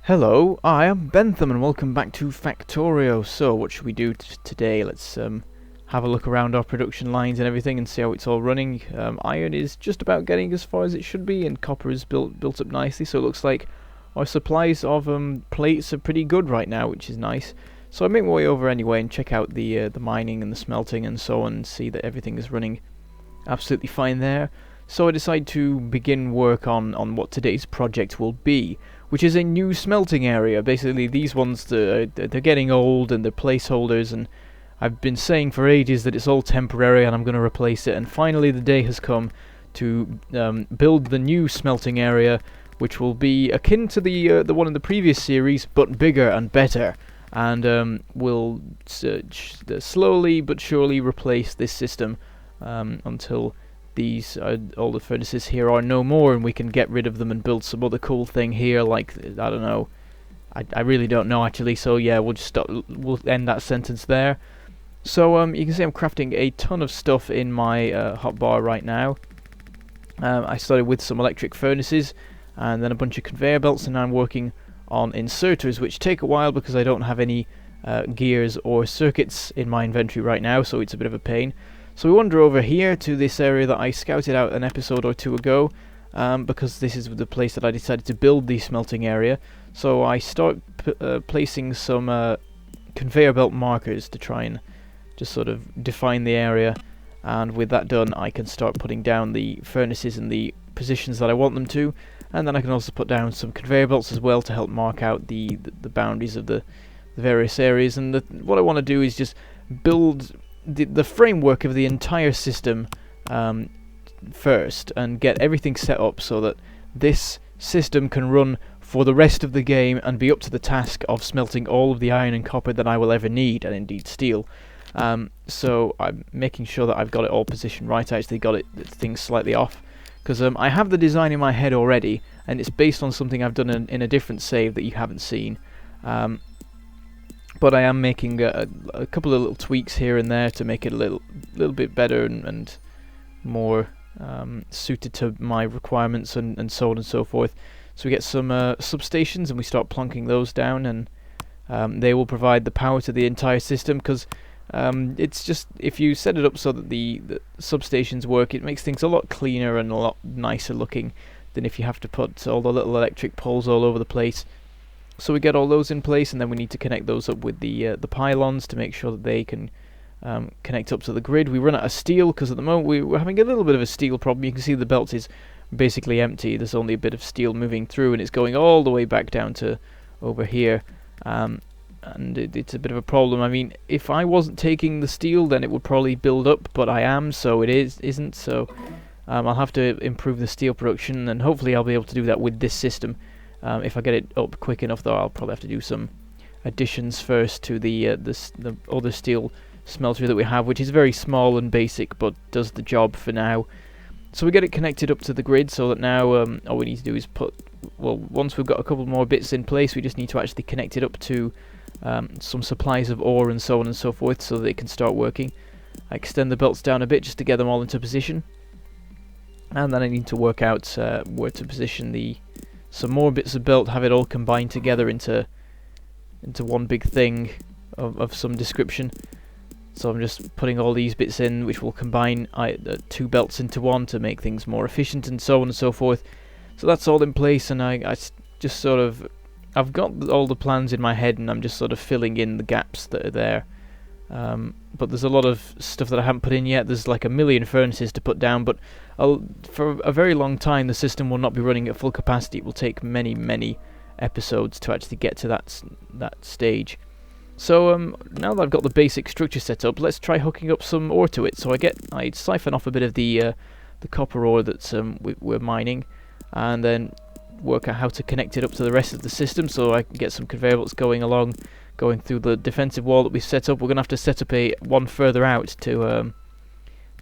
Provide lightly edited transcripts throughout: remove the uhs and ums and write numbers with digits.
Hello, I am Bentham and welcome back to Factorio. So, what should we do today? Let's have a look around our production lines and everything and see how it's all running. Iron is just about getting as far as it should be, and copper is built up nicely, so it looks like our supplies of plates are pretty good right now, which is nice. So I make my way over anyway and check out the mining and the smelting and so on, and see that everything is running absolutely fine there. So I decide to begin work on what today's project will be, which is a new smelting area. Basically, these ones, they're getting old and they're placeholders, and I've been saying for ages that it's all temporary and I'm going to replace it, and finally the day has come to build the new smelting area, which will be akin to the one in the previous series, but bigger and better, and will slowly but surely replace this system until these all the furnaces here are no more, and we can get rid of them and build some other cool thing here, like I don't know. I really don't know actually. So yeah, we'll just stop. We'll end that sentence there. So you can see I'm crafting a ton of stuff in my hotbar right now. I started with some electric furnaces and then a bunch of conveyor belts, and now I'm working on inserters, which take a while because I don't have any gears or circuits in my inventory right now, so it's a bit of a pain. So we wander over here to this area that I scouted out an episode or two ago, because this is the place that I decided to build the smelting area. So I start placing some conveyor belt markers to try and just sort of define the area, and with that done I can start putting down the furnaces in the positions that I want them to, and then I can also put down some conveyor belts as well to help mark out the boundaries of the various areas. And what I want to do is just build the framework of the entire system first, and get everything set up so that this system can run for the rest of the game and be up to the task of smelting all of the iron and copper that I will ever need, and indeed steel. So I'm making sure that I've got it all positioned right. I actually got things slightly off because I have the design in my head already, and it's based on something I've done in a different save that you haven't seen. But I am making a couple of little tweaks here and there to make it a little bit better and more suited to my requirements and so on and so forth. So we get some substations and we start plonking those down, and they will provide the power to the entire system, because it's just, if you set it up so that the substations work, it makes things a lot cleaner and a lot nicer looking than if you have to put all the little electric poles all over the place. So we get all those in place, and then we need to connect those up with the pylons to make sure that they can connect up to the grid. We run out of steel because at the moment we're having a little bit of a steel problem. You can see the belt is basically empty. There's only a bit of steel moving through, and it's going all the way back down to over here. And it's a bit of a problem. I mean, if I wasn't taking the steel, then it would probably build up, but I am, so it isn't. So I'll have to improve the steel production, and hopefully I'll be able to do that with this system. If I get it up quick enough, though, I'll probably have to do some additions first to the other steel smelter that we have, which is very small and basic, but does the job for now. So we get it connected up to the grid, so that now all we need to do is once we've got a couple more bits in place, we just need to actually connect it up to some supplies of ore and so on and so forth, so that it can start working. I extend the belts down a bit just to get them all into position, and then I need to work out where to position some more bits of belt, have it all combined together into one big thing of some description. So I'm just putting all these bits in, which will combine two belts into one to make things more efficient, and so on and so forth. So that's all in place, and I just sort of, I've got all the plans in my head, and I'm just sort of filling in the gaps that are there. But there's a lot of stuff that I haven't put in yet. There's like a million furnaces to put down, but for a very long time the system will not be running at full capacity. It will take many episodes to actually get to that stage. So now that I've got the basic structure set up, let's try hooking up some ore to it. So I siphon off a bit of the copper ore that we're mining, and then work out how to connect it up to the rest of the system, so I can get some conveyor belts going through the defensive wall that we set up. We're gonna have to set up one further out to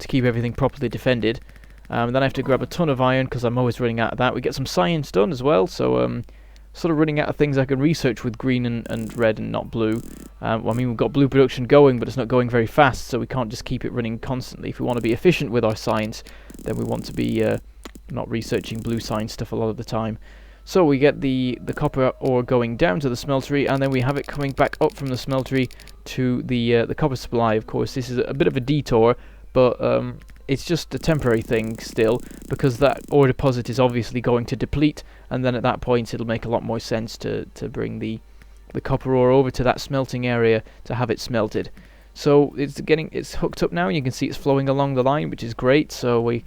keep everything properly defended. Then I have to grab a ton of iron because I'm always running out of that. We get some science done as well, so sort of running out of things I can research with green and red and not blue. Well, I mean, we've got blue production going, but it's not going very fast, so we can't just keep it running constantly. If we want to be efficient with our science, then we want to be not researching blue science stuff a lot of the time. So we get the copper ore going down to the smeltery, and then we have it coming back up from the smeltery to the copper supply. Of course, this is a bit of a detour, but it's just a temporary thing still, because that ore deposit is obviously going to deplete, and then at that point it'll make a lot more sense to bring the copper ore over to that smelting area to have it smelted. So it's hooked up now, and you can see it's flowing along the line, which is great. So we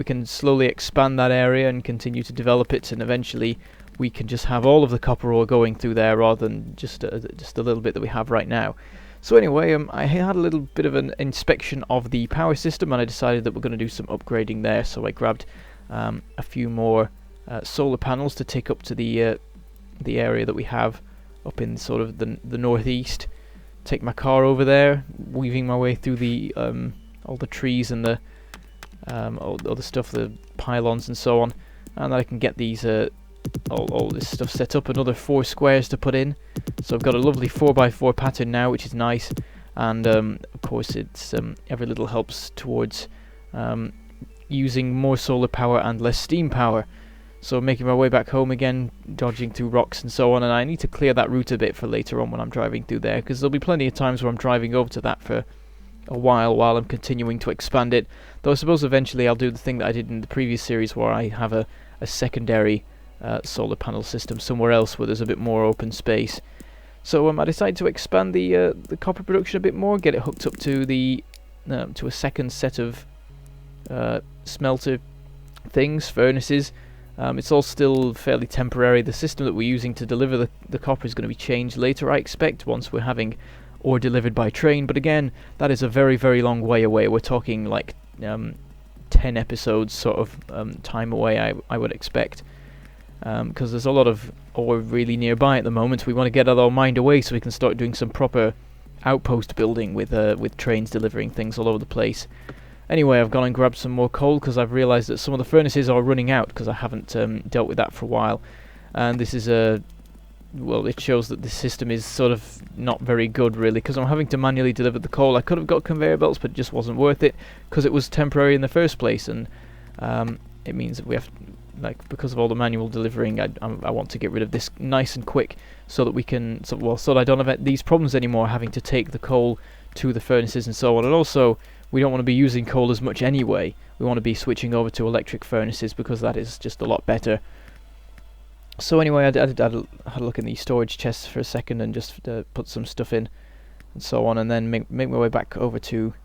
can slowly expand that area and continue to develop it, and eventually we can just have all of the copper ore going through there rather than just a little bit that we have right now. So anyway, I had a little bit of an inspection of the power system, and I decided that we're going to do some upgrading there. So I grabbed a few more solar panels to take up to the area that we have up in sort of the northeast. Take my car over there, weaving my way through the all the trees and the all the stuff, the pylons and so on, and I can get these all this stuff set up. Another 4 squares to put in, so I've got a lovely 4x4 pattern now, which is nice. And of course it's every little helps towards using more solar power and less steam power. So making my way back home again, dodging through rocks and so on, and I need to clear that route a bit for later on when I'm driving through there, because there'll be plenty of times where I'm driving over to that for a while I'm continuing to expand it. Though I suppose eventually I'll do the thing that I did in the previous series, where I have a secondary solar panel system somewhere else where there's a bit more open space. So I decided to expand the copper production a bit more, get it hooked up to to a second set of smelter things, furnaces. It's all still fairly temporary. The system that we're using to deliver the copper is going to be changed later, I expect, once we're having ore delivered by train. But again, that is a very, very long way away. We're talking like 10 episodes sort of time away, I would expect, because there's a lot of ore really nearby at the moment. We want to get it all mined away so we can start doing some proper outpost building with trains delivering things all over the place. Anyway, I've gone and grabbed some more coal because I've realised that some of the furnaces are running out, because I haven't dealt with that for a while. And this is well, it shows that this system is sort of not very good, really, because I'm having to manually deliver the coal. I could have got conveyor belts, but it just wasn't worth it because it was temporary in the first place, and it means that we have, like, because of all the manual delivering, I want to get rid of this nice and quick so that we can, so that I don't have these problems anymore, having to take the coal to the furnaces and so on. And also, we don't want to be using coal as much anyway. We want to be switching over to electric furnaces because that is just a lot better. So anyway, I had a look in the storage chests for a second and just put some stuff in and so on, and then make my way back over to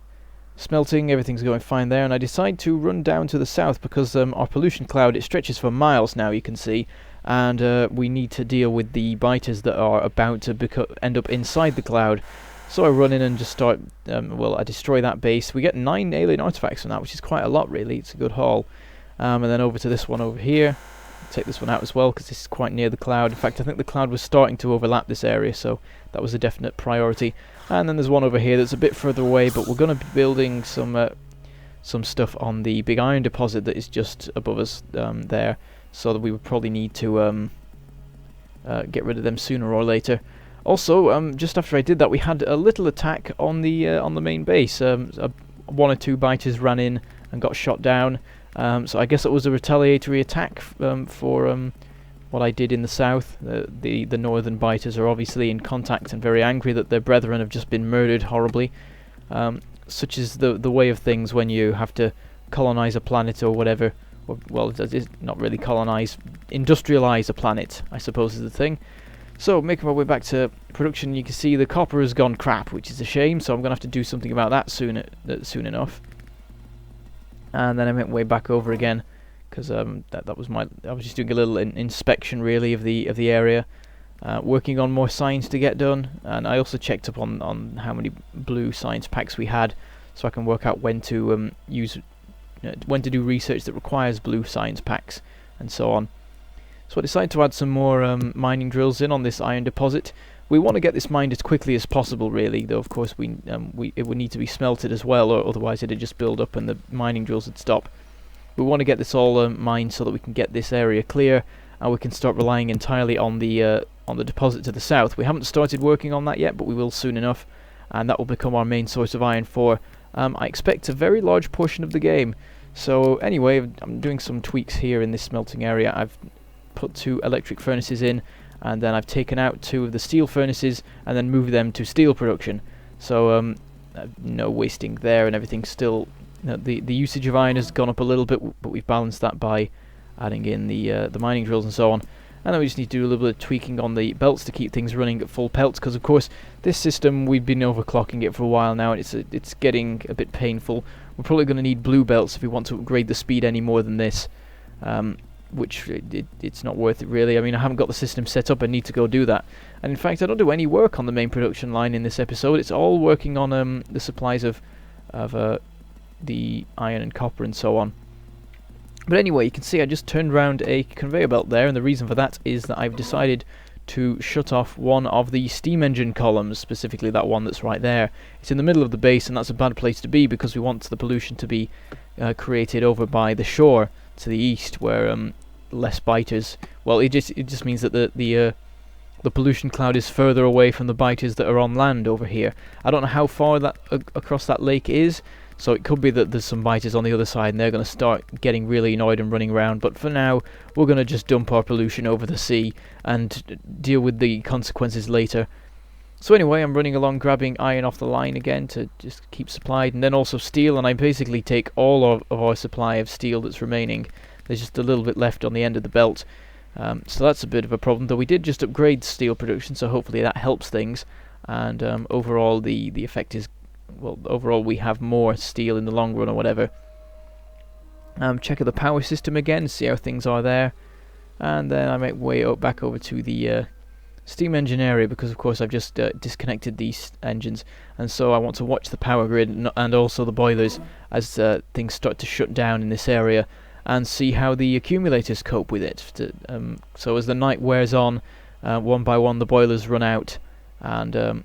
smelting. Everything's going fine there, and I decide to run down to the south because our pollution cloud, it stretches for miles now, you can see, and we need to deal with the biters that are about to end up inside the cloud. So I run in and just start, I destroy that base. We get 9 alien artifacts from that, which is quite a lot, really. It's a good haul. And then over to this one over here. Take this one out as well, because this is quite near the cloud. In fact, I think the cloud was starting to overlap this area, so that was a definite priority. And then there's one over here that's a bit further away, but we're going to be building some stuff on the big iron deposit that is just above us there, so that we would probably need to get rid of them sooner or later. Also, just after I did that, we had a little attack on the main base. 1 or 2 biters ran in and got shot down. So I guess it was a retaliatory attack for what I did in the south. The northern biters are obviously in contact and very angry that their brethren have just been murdered horribly. Such is the way of things when you have to colonize a planet or whatever. Well, it's not really colonize, industrialize a planet, I suppose is the thing. So, making my way back to production, you can see the copper has gone crap, which is a shame, so I'm going to have to do something about that soon enough. And then I went way back over again, because I was just doing a little inspection, really, of the area, working on more science to get done, and I also checked up on how many blue science packs we had, so I can work out when to when to do research that requires blue science packs, and so on. So I decided to add some more mining drills in on this iron deposit. We want to get this mined as quickly as possible, really, though of course it would need to be smelted as well, or otherwise it'd just build up and the mining drills would stop. We want to get this all mined so that we can get this area clear, and we can start relying entirely on the deposit to the south. We haven't started working on that yet, but we will soon enough, and that will become our main source of iron for, I expect, a very large portion of the game. So anyway, I'm doing some tweaks here in this smelting area. I've put 2 electric furnaces in, and then I've taken out 2 of the steel furnaces and then moved them to steel production. So no wasting there, and everything's still, the usage of iron has gone up a little bit, but we've balanced that by adding in the mining drills and so on. And then we just need to do a little bit of tweaking on the belts to keep things running at full pelts, because of course this system, we've been overclocking it for a while now, and it's getting a bit painful. We're probably going to need blue belts if we want to upgrade the speed any more than this, which it's not worth it really. I mean, I haven't got the system set up, I need to go do that. And in fact, I don't do any work on the main production line in this episode. It's all working on the supplies of the iron and copper and so on. But anyway, you can see I just turned around a conveyor belt there, and the reason for that is that I've decided to shut off one of the steam engine columns, specifically that one that's right there. It's in the middle of the base, and that's a bad place to be because we want the pollution to be created over by the shore to the east, where less biters. Well, it just means that the pollution cloud is further away from the biters that are on land over here. I don't know how far that across that lake is. So it could be that there's some biters on the other side and they're going to start getting really annoyed and running around. But for now, we're going to just dump our pollution over the sea and deal with the consequences later. So anyway, I'm running along grabbing iron off the line again to just keep supplied. And then also steel, and I basically take all of our supply of steel that's remaining. There's just a little bit left on the end of the belt. So that's a bit of a problem, though we did just upgrade steel production, so hopefully that helps things. And overall the effect is, well, overall we have more steel in the long run or whatever. Check out the power system again, see how things are there. And then I make way back over to the steam engine area, because of course I've just disconnected these engines, and so I want to watch the power grid and also the boilers as things start to shut down in this area, and see how the accumulators cope with it. So as the night wears on, one by one the boilers run out, and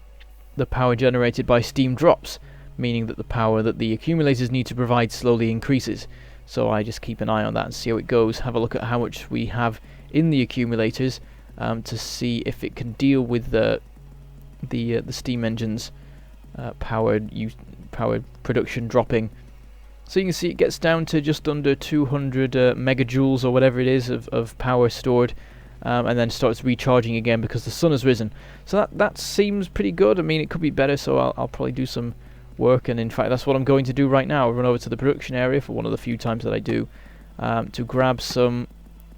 the power generated by steam drops, meaning that the power that the accumulators need to provide slowly increases. So I just keep an eye on that and see how it goes, have a look at how much we have in the accumulators, to see if it can deal with the steam engines power production dropping. So you can see it gets down to just under 200 megajoules or whatever it is of power stored, and then starts recharging again because the sun has risen. So that seems pretty good. I mean, it could be better, so I'll probably do some work, and in fact that's what I'm going to do right now. I'll run over to the production area for one of the few times that I do, to grab some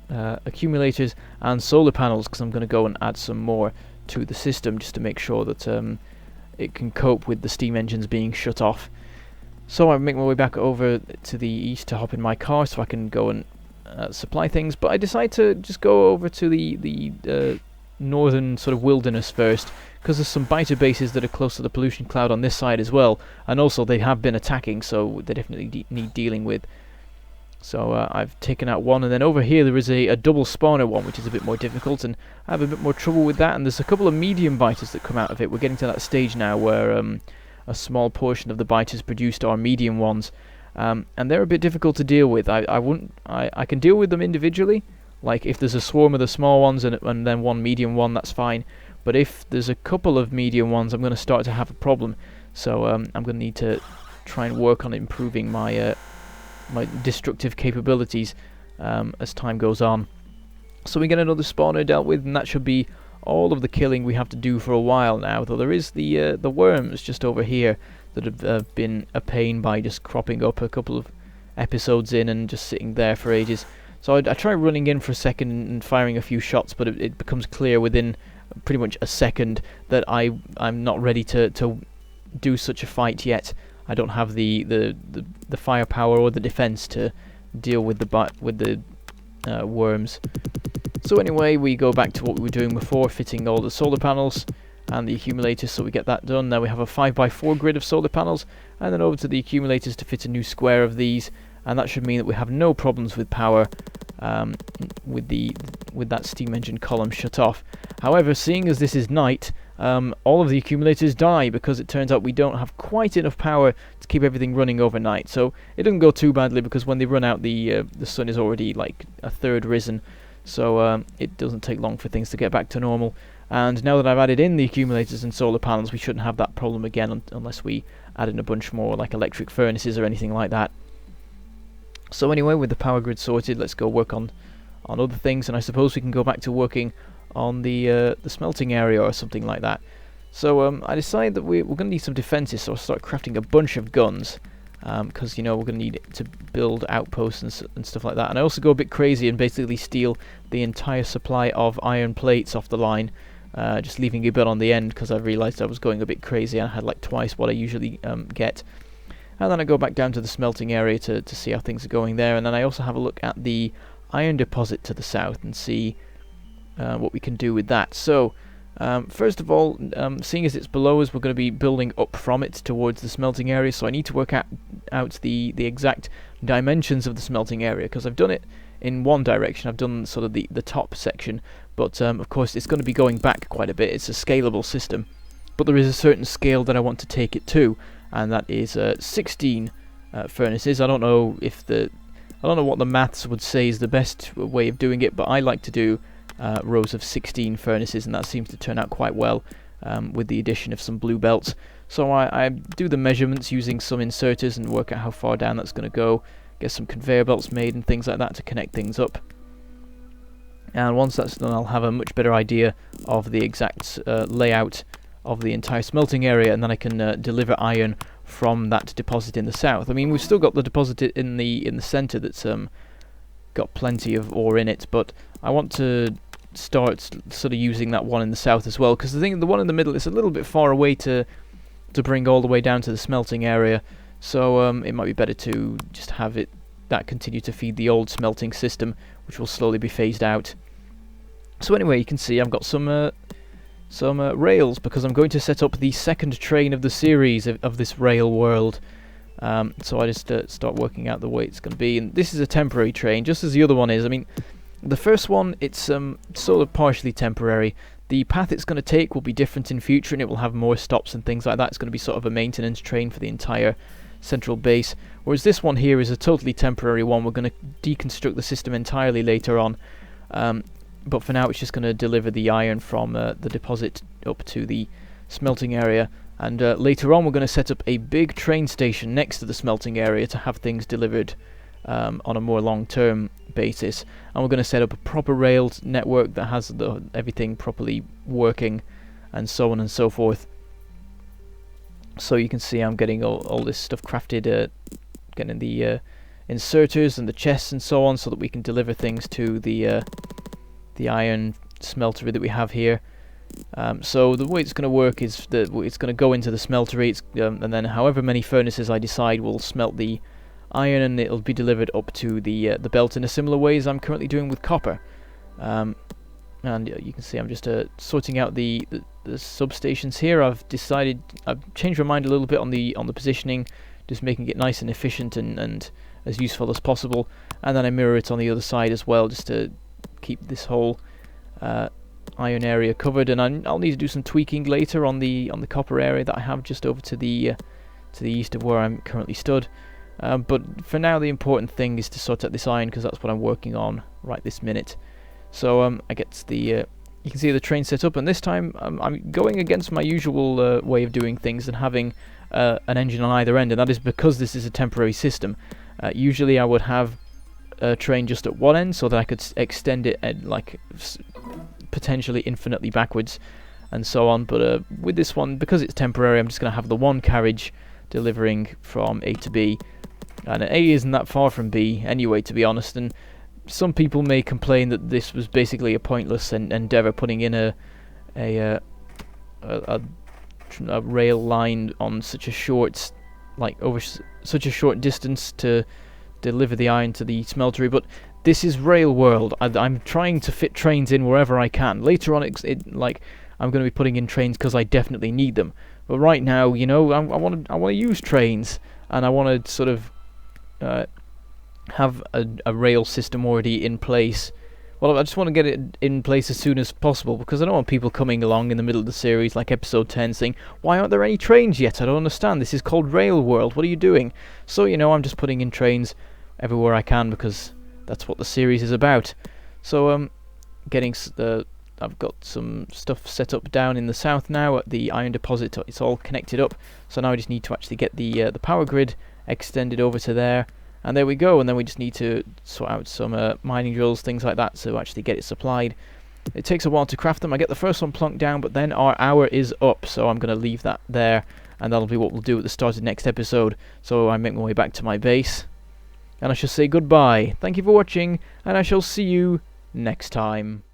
accumulators and solar panels, because I'm going to go and add some more to the system just to make sure that it can cope with the steam engines being shut off. So I make my way back over to the east to hop in my car so I can go and supply things, but I decide to just go over to the northern sort of wilderness first, because there's some biter bases that are close to the pollution cloud on this side as well, and also they have been attacking, so they definitely need dealing with. So I've taken out one, and then over here there is a double spawner one, which is a bit more difficult, and I have a bit more trouble with that, and there's a couple of medium biters that come out of it. We're getting to that stage now where a small portion of the biters produced are medium ones, and they're a bit difficult to deal with. I can deal with them individually, like if there's a swarm of the small ones and then one medium one, that's fine. But if there's a couple of medium ones, I'm going to start to have a problem. So I'm going to need to try and work on improving my my destructive capabilities as time goes on. So we get another spawner dealt with, and that should be all of the killing we have to do for a while now. Though there is the worms just over here that have been a pain by just cropping up a couple of episodes in and just sitting there for ages. So I try running in for a second and firing a few shots, but it becomes clear within pretty much a second that I'm not ready to do such a fight yet. I don't have the firepower or the defense to deal with the worms. So anyway, we go back to what we were doing before, fitting all the solar panels and the accumulators, so we get that done. Now we have a 5x4 grid of solar panels, and then over to the accumulators to fit a new square of these, and that should mean that we have no problems with power with that steam engine column shut off. However, seeing as this is night, all of the accumulators die, because it turns out we don't have quite enough power to keep everything running overnight. So it doesn't go too badly, because when they run out, the sun is already like a third risen, so it doesn't take long for things to get back to normal. And now that I've added in the accumulators and solar panels, we shouldn't have that problem again unless we add in a bunch more like electric furnaces or anything like that. So anyway, with the power grid sorted, let's go work on other things, and I suppose we can go back to working on the smelting area or something like that. So I decided that we're going to need some defences, so I'll start crafting a bunch of guns, because, you know, we're going to need it to build outposts and stuff like that. And I also go a bit crazy and basically steal the entire supply of iron plates off the line, just leaving a bit on the end, because I realised I was going a bit crazy and I had like twice what I usually get. And then I go back down to the smelting area to see how things are going there, and then I also have a look at the iron deposit to the south and see what we can do with that. So first of all, seeing as it's below us, we're going to be building up from it towards the smelting area, so I need to work out the exact dimensions of the smelting area, because I've done it in one direction. I've done sort of the top section, but of course it's going to be going back quite a bit. It's a scalable system, but there is a certain scale that I want to take it to, and that is 16 furnaces. I don't know what the maths would say is the best way of doing it, but I like to do rows of 16 furnaces, and that seems to turn out quite well with the addition of some blue belts. So I do the measurements using some inserters and work out how far down that's going to go, get some conveyor belts made and things like that to connect things up. And once that's done, I'll have a much better idea of the exact layout of the entire smelting area, and then I can deliver iron from that deposit in the south. I mean, we've still got the deposit in the centre that's got plenty of ore in it, but I want to start sort of using that one in the south as well, because the one in the middle is a little bit far away to bring all the way down to the smelting area, so it might be better to just have that continue to feed the old smelting system, which will slowly be phased out. So anyway, you can see I've got some rails, because I'm going to set up the second train of the series of this rail world. So I just start working out the way it's going to be, and this is a temporary train, just as the other one is. I mean, the first one, it's sort of partially temporary. The path it's going to take will be different in future, and it will have more stops and things like that. It's going to be sort of a maintenance train for the entire central base, whereas this one here is a totally temporary one. We're going to deconstruct the system entirely later on, but for now it's just going to deliver the iron from the deposit up to the smelting area. And later on we're going to set up a big train station next to the smelting area to have things delivered on a more long-term basis. And we're going to set up a proper rail network that has everything properly working, and so on and so forth. So you can see I'm getting all this stuff crafted, getting the inserters and the chests and so on, so that we can deliver things to the iron smeltery that we have here. So the way it's going to work is that it's going to go into the smeltery, and then however many furnaces I decide will smelt the iron, and it'll be delivered up to the belt in a similar way as I'm currently doing with copper. And you can see I'm just sorting out the substations here. I've changed my mind a little bit on the positioning, just making it nice and efficient and as useful as possible. And then I mirror it on the other side as well, just to keep this whole iron area covered. And I'll need to do some tweaking later on the copper area that I have just over to the east of where I'm currently stood. But for now, the important thing is to sort out this iron, because that's what I'm working on right this minute. So I get you can see the train set up, and this time I'm going against my usual way of doing things and having an engine on either end, and that is because this is a temporary system. Usually I would have a train just at one end so that I could extend it like potentially infinitely backwards and so on, but with this one, because it's temporary, I'm just going to have the one carriage delivering from A to B, and A isn't that far from B anyway, to be honest. And some people may complain that this was basically a pointless endeavour, putting in a rail line on such a short, over such a short distance to deliver the iron to the smeltery. But this is rail world. I'm trying to fit trains in wherever I can. Later on, I'm going to be putting in trains because I definitely need them. But right now, you know, I want to use trains, and I want to sort of have a rail system already in place. Well, I just want to get it in place as soon as possible, because I don't want people coming along in the middle of the series, like episode 10, saying, "Why aren't there any trains yet? I don't understand. This is called Rail World. What are you doing?" So, you know, I'm just putting in trains everywhere I can, because that's what the series is about. So, I've got some stuff set up down in the south now at the iron deposit. It's all connected up. So now I just need to actually get the power grid extended over to there, And there we go, and then we just need to sort out some mining drills, things like that, to actually get it supplied. It takes a while to craft them. I get the first one plunked down, but then our hour is up, so I'm going to leave that there, and that'll be what we'll do at the start of the next episode. So I make my way back to my base, and I shall say goodbye. Thank you for watching, and I shall see you next time.